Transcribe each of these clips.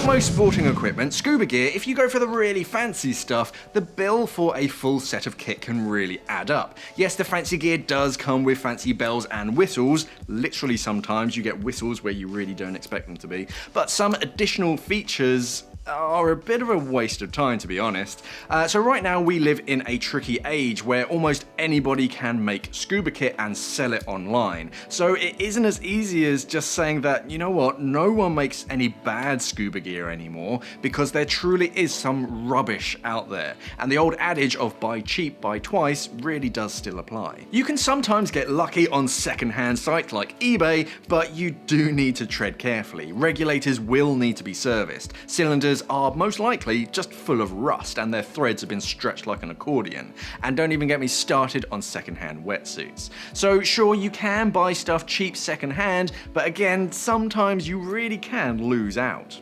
Like most sporting equipment, scuba gear, if you go for the really fancy stuff, the bill for a full set of kit can really add up. Yes, the fancy gear does come with fancy bells and whistles. Literally sometimes you get whistles where you really don't expect them to be. But some additional features are a bit of a waste of time, to be honest. So right now we live in a tricky age where almost anybody can make scuba kit and sell it online. So it isn't as easy as just saying that, you know what, no one makes any bad scuba gear anymore, because there truly is some rubbish out there. And the old adage of buy cheap, buy twice really does still apply. You can sometimes get lucky on second-hand sites like eBay, but you do need to tread carefully. Regulators will need to be serviced. Cylinders are most likely just full of rust and their threads have been stretched like an accordion. And don't even get me started on second-hand wetsuits. So sure, you can buy stuff cheap second-hand, but again, sometimes you really can lose out.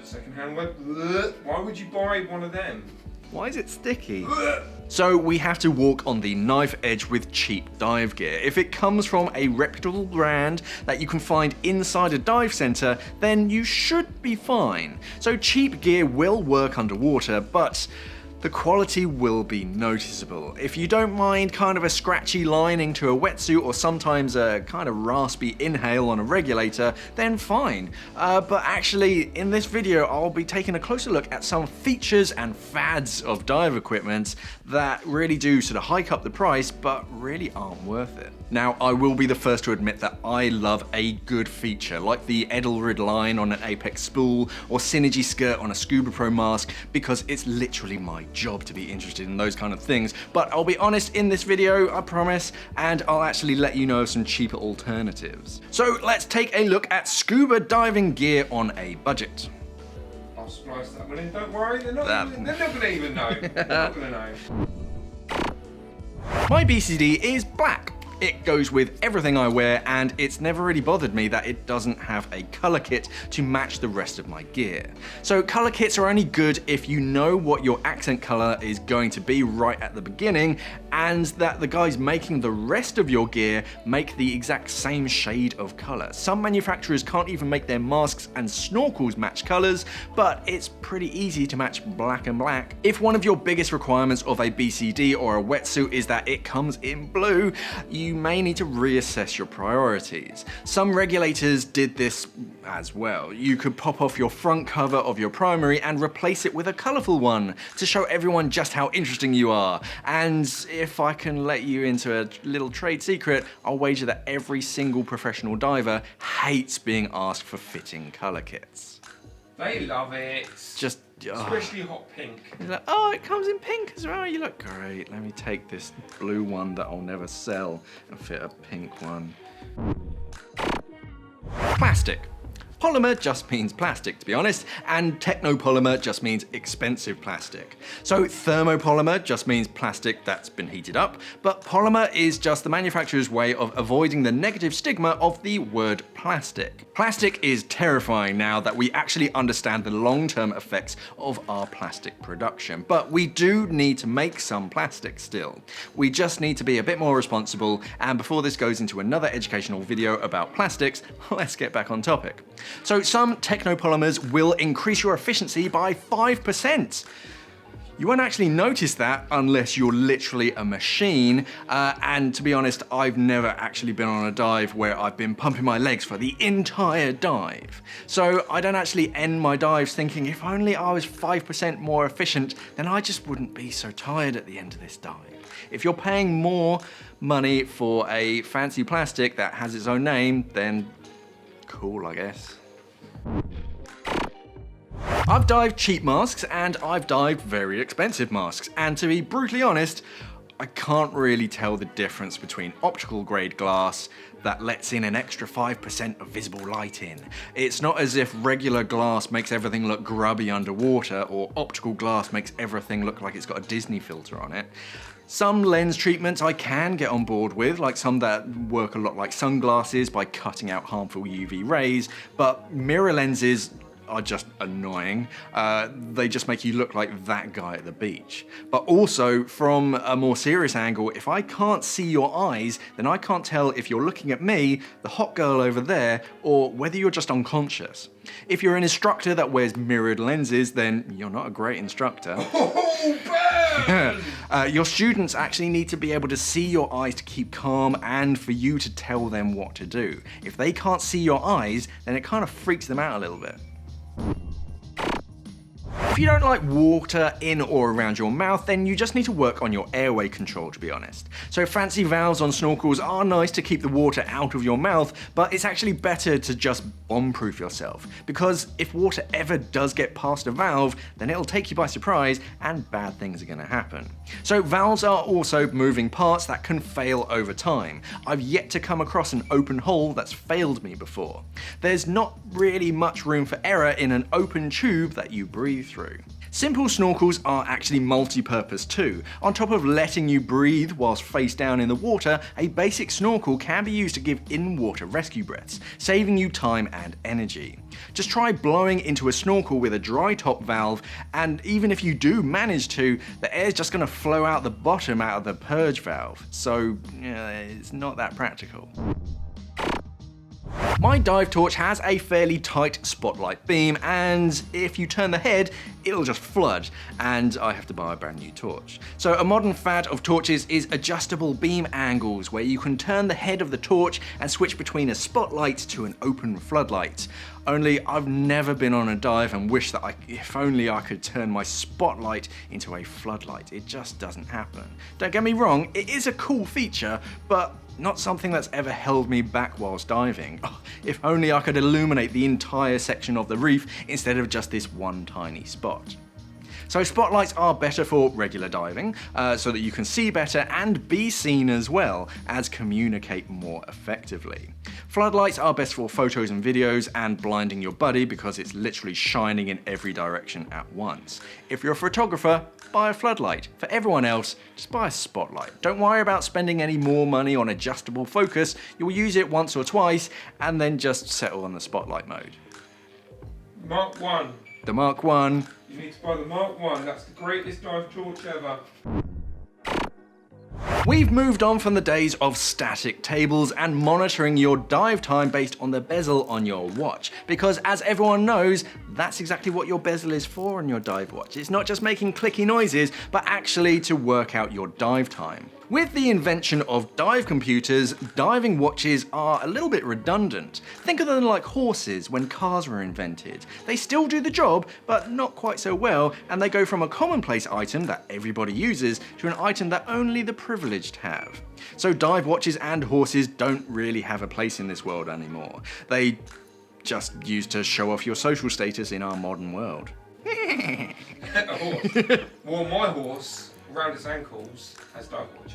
Second-hand wet. Why would you buy one of them? Why is it sticky? So we have to walk on the knife edge with cheap dive gear. If it comes from a reputable brand that you can find inside a dive center, then you should be fine. So cheap gear will work underwater, but the quality will be noticeable. If you don't mind kind of a scratchy lining to a wetsuit or sometimes a kind of raspy inhale on a regulator, then fine. But actually, in this video, I'll be taking a closer look at some features and fads of dive equipment that really do sort of hike up the price, but really aren't worth it. Now, I will be the first to admit that I love a good feature, like the Edelrid line on an Apex spool or Synergy skirt on a Scuba Pro mask, because it's literally my job to be interested in those kind of things. But I'll be honest in this video, I promise, and I'll actually let you know of some cheaper alternatives. So let's take a look at scuba diving gear on a budget. I'll splice that one in, don't worry, they're not gonna even know. They're not gonna know. My BCD is black. It goes with everything I wear, and it's never really bothered me that it doesn't have a color kit to match the rest of my gear. So color kits are only good if you know what your accent color is going to be right at the beginning, and that the guys making the rest of your gear make the exact same shade of color. Some manufacturers can't even make their masks and snorkels match colors, but it's pretty easy to match black and black. If one of your biggest requirements of a BCD or a wetsuit is that it comes in blue, you may need to reassess your priorities. Some regulators did this as well. You could pop off your front cover of your primary and replace it with a colorful one to show everyone just how interesting you are. And if I can let you into a little trade secret, I'll wager that every single professional diver hates being asked for fitting color kits. They love it. Just especially hot pink. He's like, oh, it comes in pink as well. You look great. Let me take this blue one that I'll never sell and fit a pink one. Plastic. Polymer just means plastic, to be honest, and technopolymer just means expensive plastic. So thermopolymer just means plastic that's been heated up, but polymer is just the manufacturer's way of avoiding the negative stigma of the word plastic. Plastic is terrifying now that we actually understand the long-term effects of our plastic production, but we do need to make some plastic still. We just need to be a bit more responsible, and before this goes into another educational video about plastics, let's get back on topic. So some technopolymers will increase your efficiency by 5%. You won't actually notice that unless you're literally a machine, and to be honest, I've never actually been on a dive where I've been pumping my legs for the entire dive. So I don't actually end my dives thinking, if only I was 5% more efficient, then I just wouldn't be so tired at the end of this dive. If you're paying more money for a fancy plastic that has its own name, then cool, I guess. I've dived cheap masks and I've dived very expensive masks, and to be brutally honest, I can't really tell the difference between optical grade glass that lets in an extra 5% of visible light in. It's not as if regular glass makes everything look grubby underwater, or optical glass makes everything look like it's got a Disney filter on it. Some lens treatments I can get on board with, like some that work a lot like sunglasses by cutting out harmful UV rays, but mirror lenses are just annoying. They just make you look like that guy at the beach. But also, from a more serious angle, if I can't see your eyes, then I can't tell if you're looking at me, the hot girl over there, or whether you're just unconscious. If you're an instructor that wears mirrored lenses, then you're not a great instructor. Oh, burn! Your students actually need to be able to see your eyes to keep calm and for you to tell them what to do. If they can't see your eyes, then it kind of freaks them out a little bit. If you don't like water in or around your mouth, then you just need to work on your airway control, to be honest. So fancy valves on snorkels are nice to keep the water out of your mouth, but it's actually better to just bomb-proof yourself, because if water ever does get past a valve, then it'll take you by surprise and bad things are going to happen. So valves are also moving parts that can fail over time. I've yet to come across an open hole that's failed me before. There's not really much room for error in an open tube that you breathe through. Simple snorkels are actually multi-purpose too. On top of letting you breathe whilst face down in the water, a basic snorkel can be used to give in-water rescue breaths, saving you time and energy. Just try blowing into a snorkel with a dry top valve, and even if you do manage to, the air's just going to flow out the bottom out of the purge valve, so it's not that practical. My dive torch has a fairly tight spotlight beam, and if you turn the head, it'll just flood, and I have to buy a brand new torch. So a modern fad of torches is adjustable beam angles, where you can turn the head of the torch and switch between a spotlight to an open floodlight. Only I've never been on a dive and wish that if only I could turn my spotlight into a floodlight. It just doesn't happen. Don't get me wrong, it is a cool feature, but not something that's ever held me back whilst diving. Oh, if only I could illuminate the entire section of the reef instead of just this one tiny spot. So spotlights are better for regular diving, so that you can see better and be seen as well as communicate more effectively. Floodlights are best for photos and videos and blinding your buddy because it's literally shining in every direction at once. If you're a photographer, buy a floodlight. For everyone else, just buy a spotlight. Don't worry about spending any more money on adjustable focus. You'll use it once or twice and then just settle on the spotlight mode. Mark 1. The Mark 1. You need to buy the Mark 1. That's the greatest dive torch ever. We've moved on from the days of static tables and monitoring your dive time based on the bezel on your watch, because as everyone knows, that's exactly what your bezel is for on your dive watch. It's not just making clicky noises, but actually to work out your dive time. With the invention of dive computers, diving watches are a little bit redundant. Think of them like horses when cars were invented. They still do the job, but not quite so well, and they go from a commonplace item that everybody uses to an item that only the privileged have. So dive watches and horses don't really have a place in this world anymore. They just used to show off your social status in our modern world. A horse. Well, my horse, around its ankles, has dive watches.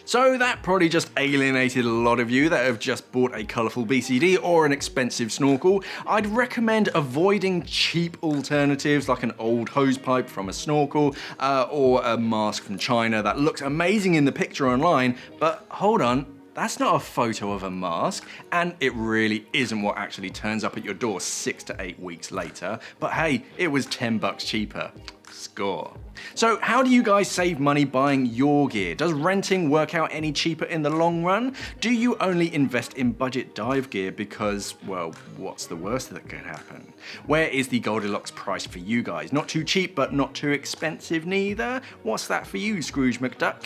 So that probably just alienated a lot of you that have just bought a colourful BCD or an expensive snorkel. I'd recommend avoiding cheap alternatives like an old hosepipe from a snorkel or a mask from China that looks amazing in the picture online, but hold on, that's not a photo of a mask, and it really isn't what actually turns up at your door 6 to 8 weeks later. But hey, it was $10 cheaper. Score. So how do you guys save money buying your gear? Does renting work out any cheaper in the long run? Do you only invest in budget dive gear because, well, what's the worst that could happen? Where is the Goldilocks price for you guys? Not too cheap, but not too expensive neither? What's that for you, Scrooge McDuck?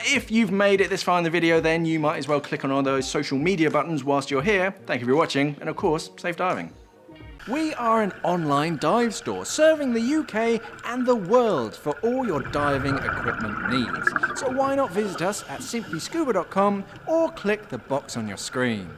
If you've made it this far in the video, then you might as well click on all those social media buttons whilst you're here. Thank you for watching, and of course, safe diving. We are an online dive store serving the UK and the world for all your diving equipment needs. So why not visit us at simplyscuba.com or click the box on your screen.